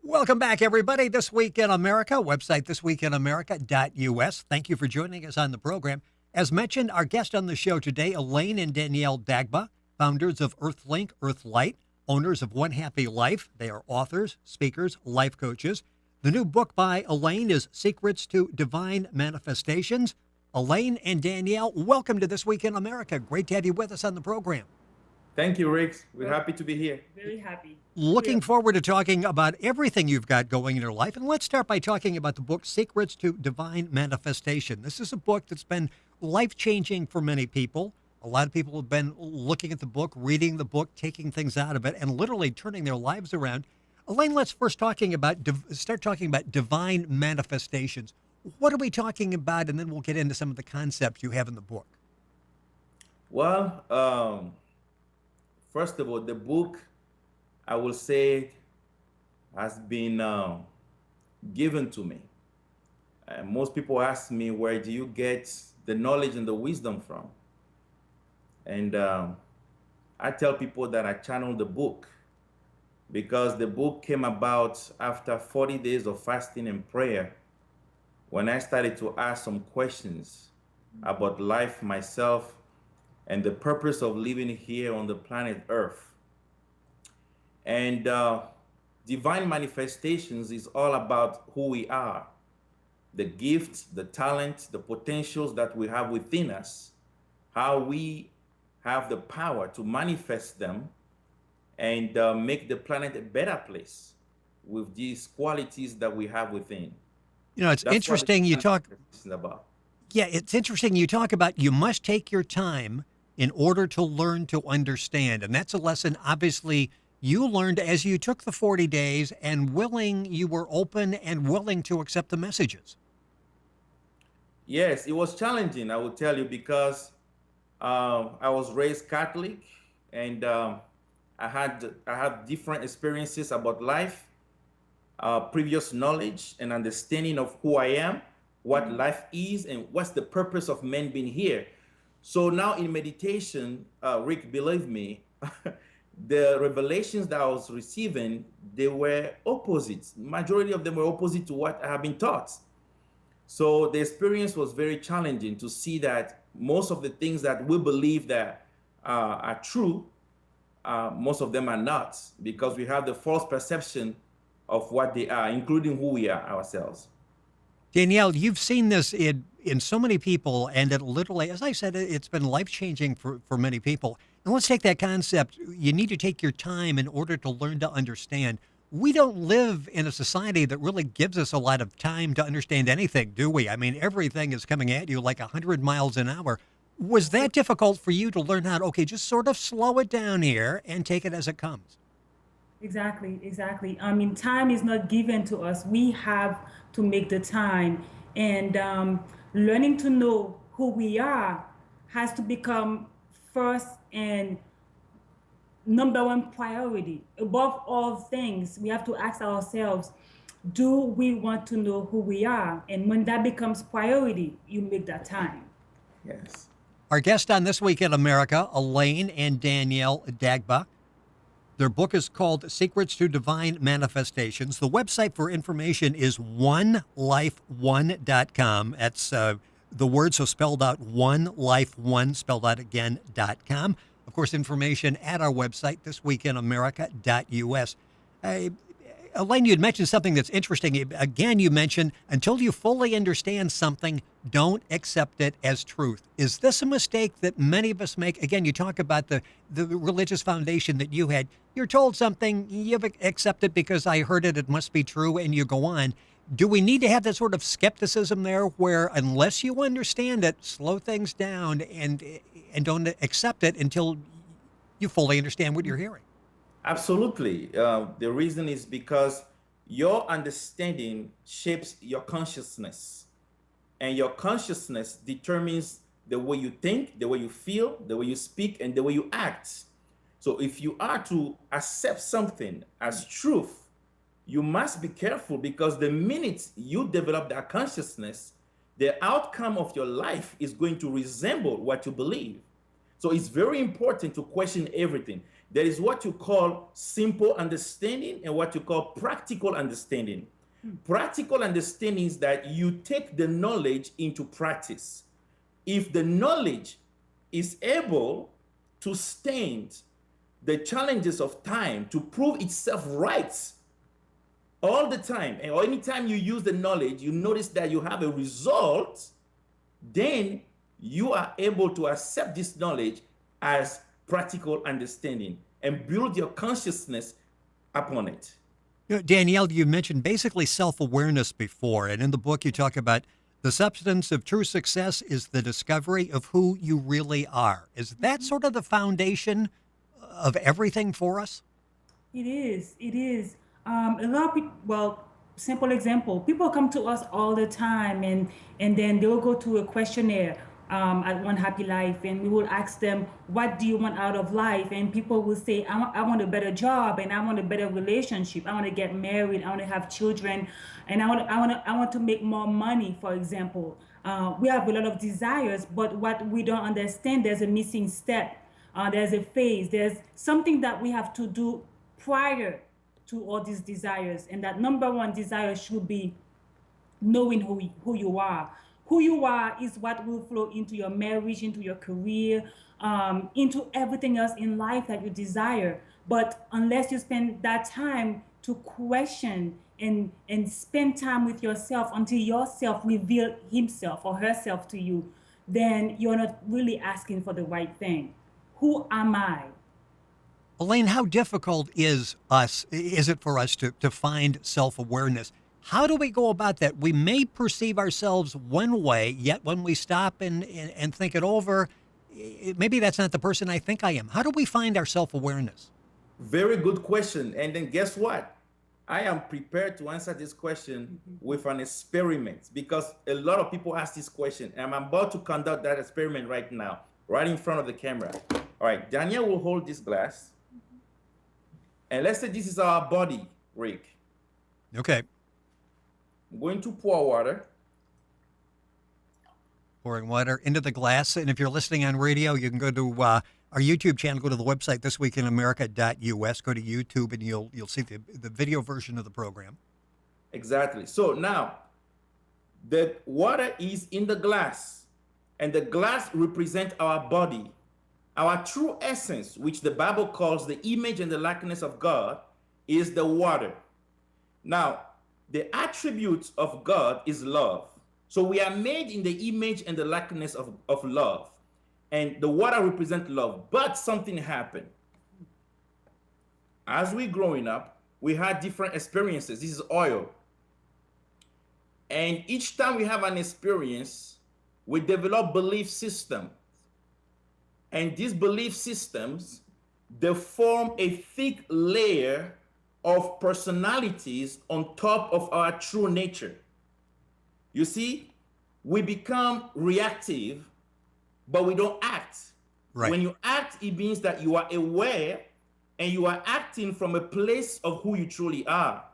Welcome back, everybody. This Week in America, website thisweekinamerica.us. Thank you for joining us on the program. As mentioned, our guest on the show today, Alain and Danielle Dagba, founders of Earthlink, Earthlight, owners of One Happy Life. They are authors, speakers, life coaches. The new book by Alain is Secrets to Divine Manifestations. Alain and Danielle, welcome to This Week in America. Great to have you with us on the program. Thank you, Rick. We're happy to be here. Very happy. Looking forward to talking about everything you've got going in your life. And let's start by talking about the book, Secrets to Divine Manifestation. This is a book that's been life-changing for many people. A lot of people have been looking at the book, reading the book, taking things out of it, and literally turning their lives around. Elaine, let's first start talking about divine manifestations. What are we talking about? And then we'll get into some of the concepts you have in the book. Well, first of all, the book, I will say, has been given to me. Most people ask me, where do you get the knowledge and the wisdom from? And I tell people that I channel the book because the book came about after 40 days of fasting and prayer when I started to ask some questions about life, myself, and the purpose of living here on the planet Earth. And divine manifestations is all about who we are, the gifts, the talents, the potentials that we have within us, how we have the power to manifest them and make the planet a better place with these qualities that we have within. You know, it's That's interesting you talk about. Yeah, it's interesting you talk about you must take your time in order to learn to understand. And that's a lesson obviously you learned as you took the 40 days and you were open and willing to accept the messages. Yes, it was challenging, I will tell you, because I was raised Catholic, and I had different experiences about life, previous knowledge and understanding of who I am, what life is, and what's the purpose of men being here. So now in meditation, Rick, believe me, the revelations that I was receiving, they were opposites. Majority of them were opposite to what I have been taught. So the experience was very challenging to see that most of the things that we believe that are true, most of them are not, because we have the false perception of what they are, including who we are ourselves. Danielle, you've seen this in so many people, and it literally, as I said, it's been life-changing for many people. And let's take that concept. You need to take your time in order to learn to understand. We don't live in a society that really gives us a lot of time to understand anything, do we? I mean, everything is coming at you like 100 miles an hour. Was that difficult for you to learn how to, okay, just sort of slow it down here and take it as it comes? Exactly. I mean, time is not given to us. We have to make the time. And learning to know who we are has to become first and number one priority. Above all things, we have to ask ourselves, do we want to know who we are? And when that becomes priority, you make that time. Yes. Our guest on This Week in America, Alain and Danielle Dagba. Their book is called Secrets to Divine Manifestations. The website for information is onelife1.com. That's the word, so spelled out onelife1, spelled out again, .com. Of course, information at our website, thisweekinamerica.us. Elaine, you had mentioned something that's interesting. Again, you mentioned until you fully understand something, don't accept it as truth. Is this a mistake that many of us make? Again, you talk about the religious foundation that you had. You're told something, you accept it because I heard it, it must be true, and you go on. Do we need to have that sort of skepticism there where unless you understand it, slow things down and don't accept it until you fully understand what you're hearing? Absolutely. The reason is because your understanding shapes your consciousness, and your consciousness determines the way you think, the way you feel, the way you speak, and the way you act. So if you are to accept something as truth, you must be careful, because the minute you develop that consciousness, the outcome of your life is going to resemble what you believe. So it's very important to question everything. There is what you call simple understanding and what you call practical understanding. Practical understanding is that you take the knowledge into practice. If the knowledge is able to stand the challenges of time, to prove itself right all the time, and anytime you use the knowledge, you notice that you have a result, then you are able to accept this knowledge as practical understanding and build your consciousness upon it. You know, Danielle, you mentioned basically self-awareness before, and in the book you talk about the substance of true success is the discovery of who you really are. Is that sort of the foundation of everything for us? It is. It is. A lot of people, well, simple example, people come to us all the time and then they'll go to a questionnaire at One Happy Life, and we will ask them, what do you want out of life? And people will say, I want a better job, and I want a better relationship. I want to get married. I want to have children, and I want to make more money, for example. We have a lot of desires, but what we don't understand, there's a missing step. There's a phase. There's something that we have to do prior to all these desires. And that number one desire should be knowing who you are. Who you are is what will flow into your marriage, into your career, into everything else in life that you desire. But unless you spend that time to question and spend time with yourself until yourself reveal himself or herself to you, then you're not really asking for the right thing. Who am I? Elaine, how difficult is it for us to find self-awareness? How do we go about that? We may perceive ourselves one way, yet when we stop and think it over, maybe that's not the person I think I am. How do we find our self-awareness? Very good question. And then guess what? I am prepared to answer this question with an experiment, because a lot of people ask this question. And I'm about to conduct that experiment right now, right in front of the camera. All right, Danielle will hold this glass. And let's say this is our body, Rick. Okay. I'm going to pour water. Pouring water into the glass. And if you're listening on radio, you can go to our YouTube channel, go to the website, thisweekinamerica.us, go to YouTube, and you'll see the video version of the program. Exactly. So now, the water is in the glass, and the glass represents our body. Our true essence, which the Bible calls the image and the likeness of God, is the water. Now, the attribute of God is love. So we are made in the image and the likeness of love. And the water represents love. But something happened. As we're growing up, we had different experiences. This is oil. And each time we have an experience, we develop belief systems. And these belief systems, they form a thick layer of personalities on top of our true nature. You see, we become reactive, but we don't act. Right. When you act, it means that you are aware and you are acting from a place of who you truly are.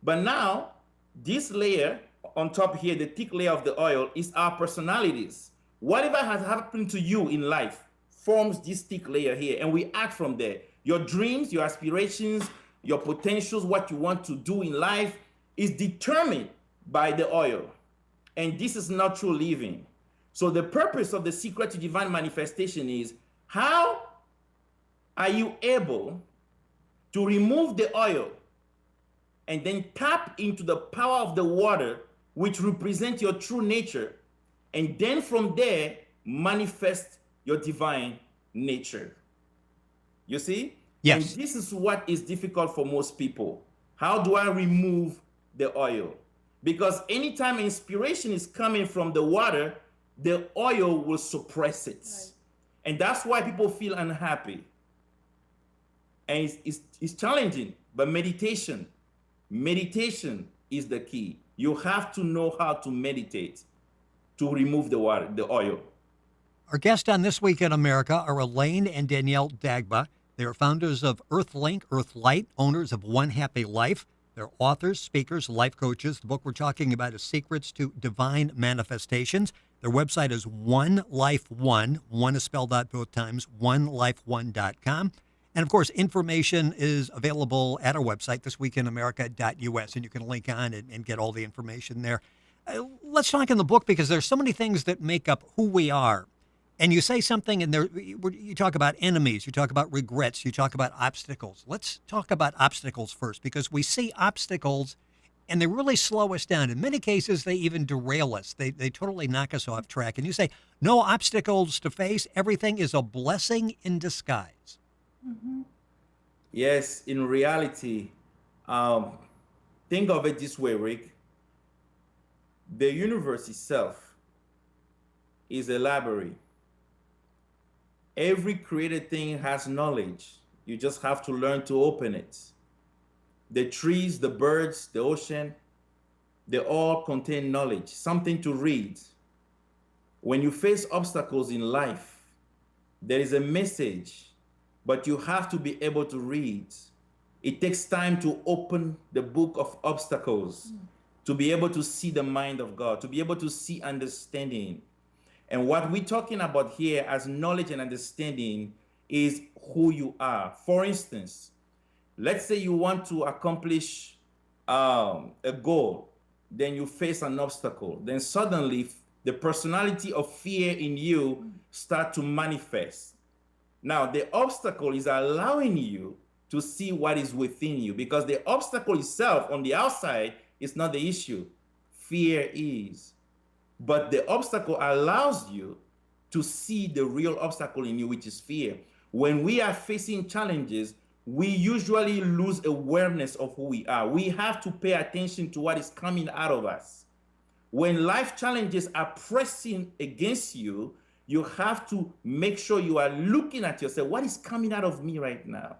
But now, this layer on top here, the thick layer of the oil, is our personalities. Whatever has happened to you in life forms this thick layer here, and we act from there. Your dreams, your aspirations, your potentials, what you want to do in life is determined by the oil. And this is not true living. So the purpose of the secret to divine manifestation is, how are you able to remove the oil and then tap into the power of the water, which represents your true nature, and then from there manifest your divine nature? You see? Yes. And this is what is difficult for most people. How do I remove the oil? Because anytime inspiration is coming from the water, the oil will suppress it. Right. And that's why people feel unhappy. And it's challenging, but meditation is the key. You have to know how to meditate to remove the water, the oil. Our guests on This Week in America are Alain and Danielle Dagba. They are founders of Earthlink, Earthlight, owners of One Happy Life. They're authors, speakers, life coaches. The book we're talking about is Secrets to Divine Manifestations. Their website is One Life One. One is spelled out both times, onelife1.com. And of course, information is available at our website, thisweekinamerica.us, and you can link on and get all the information there. Let's talk in the book because there's so many things that make up who we are. And you say something in there, you talk about enemies, you talk about regrets, you talk about obstacles. Let's talk about obstacles first because we see obstacles and they really slow us down. In many cases, they even derail us. They totally knock us off track. And you say, no obstacles to face. Everything is a blessing in disguise. Mm-hmm. Yes, in reality, think of it this way, Rick. The universe itself is a library. Every created thing has knowledge. You just have to learn to open it. The trees, the birds, the ocean, they all contain knowledge, something to read. When you face obstacles in life, there is a message, but you have to be able to read. It takes time to open the book of obstacles, to be able to see the mind of God, to be able to see understanding. And what we're talking about here as knowledge and understanding is who you are. For instance, let's say you want to accomplish a goal, then you face an obstacle. Then suddenly the personality of fear in you start to manifest. Now the obstacle is allowing you to see what is within you because the obstacle itself on the outside is not the issue. Fear is. But the obstacle allows you to see the real obstacle in you, which is fear. When we are facing challenges, we usually lose awareness of who we are. We have to pay attention to what is coming out of us. When life challenges are pressing against you, you have to make sure you are looking at yourself. What is coming out of me right now?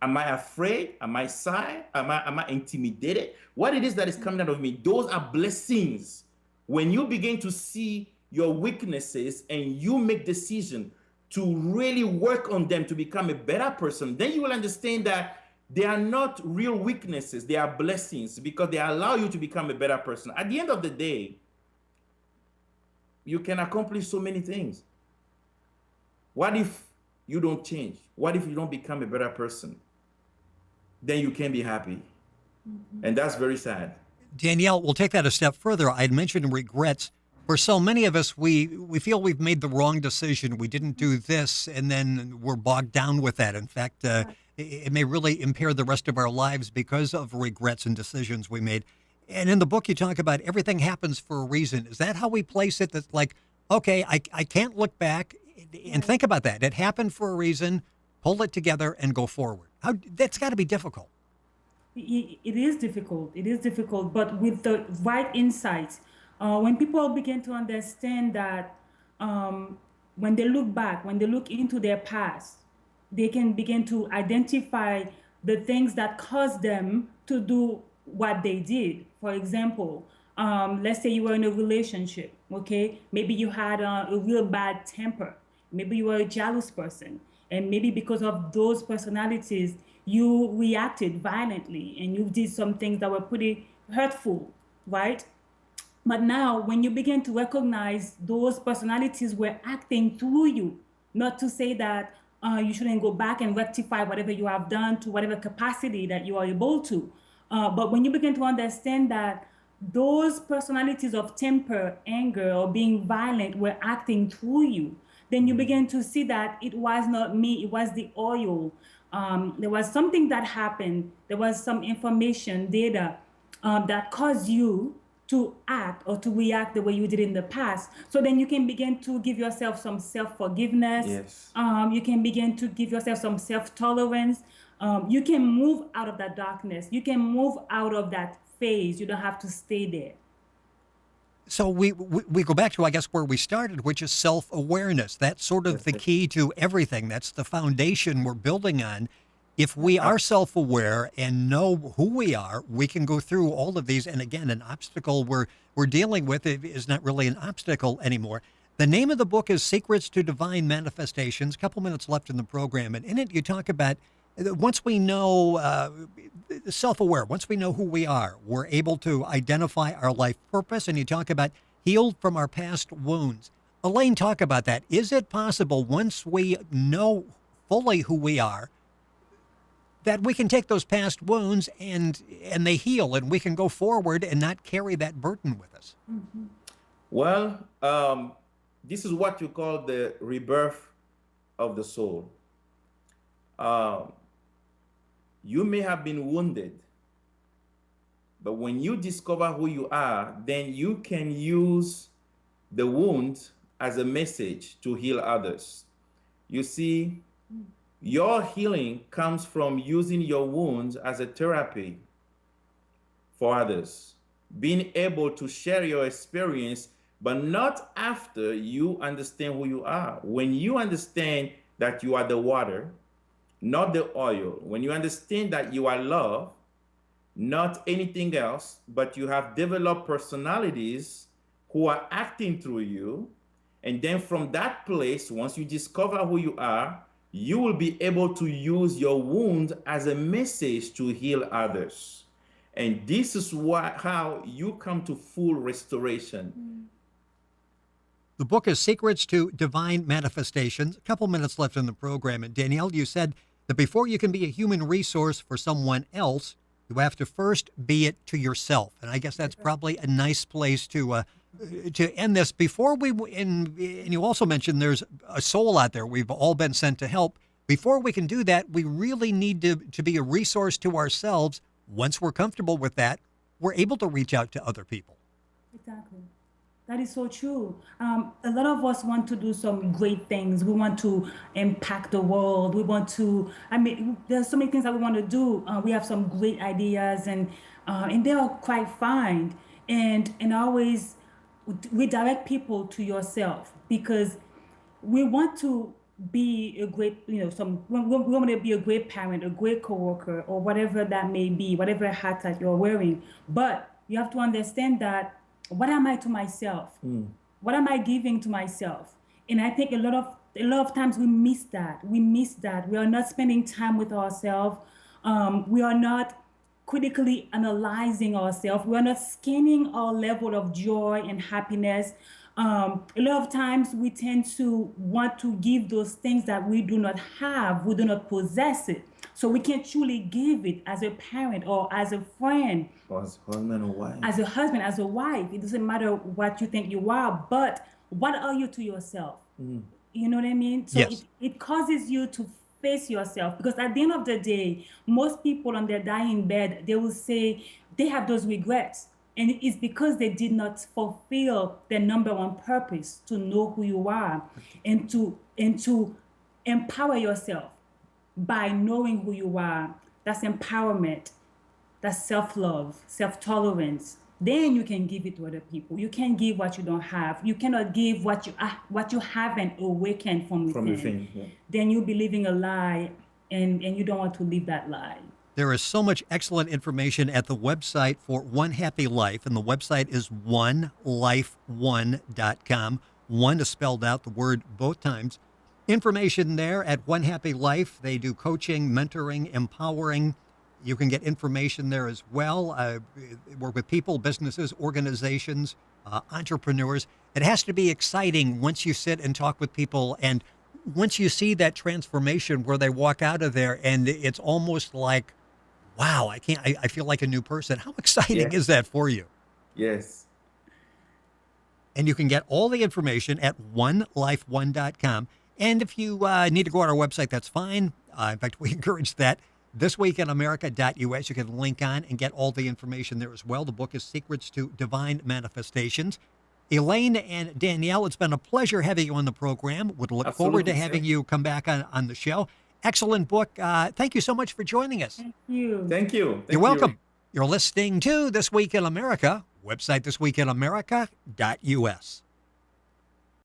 Am I afraid? Am I sad? Am I intimidated? What it is that is coming out of me? Those are blessings. When you begin to see your weaknesses and you make decision to really work on them to become a better person, then you will understand that they are not real weaknesses. They are blessings because they allow you to become a better person. At the end of the day, you can accomplish so many things. What if you don't change? What if you don't become a better person? Then you can't be happy. Mm-hmm. And that's very sad. Danielle, we'll take that a step further. I had mentioned regrets. For so many of us, we feel we've made the wrong decision. We didn't do this, and then we're bogged down with that. In fact, it may really impair the rest of our lives because of regrets and decisions we made. And in the book, you talk about everything happens for a reason. Is that how we place it? That's like, okay, I can't look back and think about that. It happened for a reason. Pull it together and go forward. That's got to be difficult. It is difficult. It is difficult, but with the right insights, when people begin to understand that when they look back, when they look into their past, they can begin to identify the things that caused them to do what they did. For example, let's say you were in a relationship, okay? Maybe you had a real bad temper. Maybe you were a jealous person. And maybe because of those personalities, you reacted violently and you did some things that were pretty hurtful, right? But now when you begin to recognize those personalities were acting through you, not to say that you shouldn't go back and rectify whatever you have done to whatever capacity that you are able to. But when you begin to understand that those personalities of temper, anger, or being violent were acting through you, then you begin to see that it was not me, it was the oil. There was something that happened. There was some information, data that caused you to act or to react the way you did in the past. So then you can begin to give yourself some self-forgiveness. Yes. You can begin to give yourself some self-tolerance. You can move out of that darkness. You can move out of that phase. You don't have to stay there. So we go back to, I guess, where we started, which is self-awareness. That's sort of the key to everything. That's the foundation we're building on. If we are self-aware and know who we are, we can go through all of these. And again, an obstacle we're dealing with is not really an obstacle anymore. The name of the book is Secrets to Divine Manifestations. A couple minutes left in the program. And in it, you talk about once we know self-aware, once we know who we are, we're able to identify our life purpose. And you talk about healed from our past wounds. Elaine, talk about that. Is it possible once we know fully who we are, that we can take those past wounds and they heal, and we can go forward and not carry that burden with us. Well, this is what you call the rebirth of the soul. You may have been wounded, but when you discover who you are, then you can use the wound as a message to heal others. You see, your healing comes from using your wounds as a therapy for others, being able to share your experience, but not after you understand who you are. When you understand that you are the water, not the oil, when you understand that you are love, not anything else, but you have developed personalities who are acting through you, and then from that place, once you discover who you are, you will be able to use your wound as a message to heal others. And this is how you come to full restoration. The book is Secrets to Divine Manifestations. A couple minutes left in the program. And Danielle, you said that before you can be a human resource for someone else, you have to first be it to yourself. And I guess that's probably a nice place to end this. Before and you also mentioned there's a soul out there. We've all been sent to help. Before we can do that, we really need to be a resource to ourselves. Once we're comfortable with that, we're able to reach out to other people. Exactly. That is so true. A lot of us want to do some great things. We want to impact the world. We want to, there's so many things that we want to do. We have some great ideas and they are quite fine. And always, we direct people to yourself because we want to be a great, we want to be a great parent, a great coworker, or whatever that may be, whatever hat that you're wearing. But you have to understand that, what am I to myself? What am I giving to myself? And I think a lot of times we miss that. We are not spending time with ourselves. We are not critically analyzing ourselves. We are not scanning our level of joy and happiness. A lot of times we tend to want to give those things that we do not have. We do not possess it. So we can't truly give it as a parent or as a friend. Or as a husband or wife. As a husband, as a wife. It doesn't matter what you think you are, but what are you to yourself? You know what I mean? So yes. It causes you to face yourself, because at the end of the day, most people on their dying bed, they will say they have those regrets. And it's because they did not fulfill their number one purpose, to know who you are and to empower yourself by knowing who you are. That's empowerment. That's self-love, self-tolerance. Then you can give it to other people. You can't give what you don't have. You cannot give what you haven't awakened from within. Yeah. Then you'll be living a lie, and you don't want to live that lie. There is so much excellent information at the website for One Happy Life, and the website is onelife1.com. One is spelled out, the word both times. Information there at One Happy Life. They do coaching, mentoring, empowering. You can get information there as well. Work with people, businesses, organizations, entrepreneurs. It has to be exciting once you sit and talk with people, and once you see that transformation where they walk out of there and it's almost like, wow, I feel like a new person. How exciting is that for you? Yes. And you can get all the information at onelife1.com. And if you need to go on our website, that's fine. In fact, we encourage that. thisweekinamerica.us. You can link on and get all the information there as well. The book is Secrets to Divine Manifestations. Elaine and Danielle, it's been a pleasure having you on the program. Would look forward to having you come back on the show. Excellent book. Thank you so much for joining us. Thank you. Thank you. You're welcome. You're listening to This Week in America. Website thisweekinamerica.us.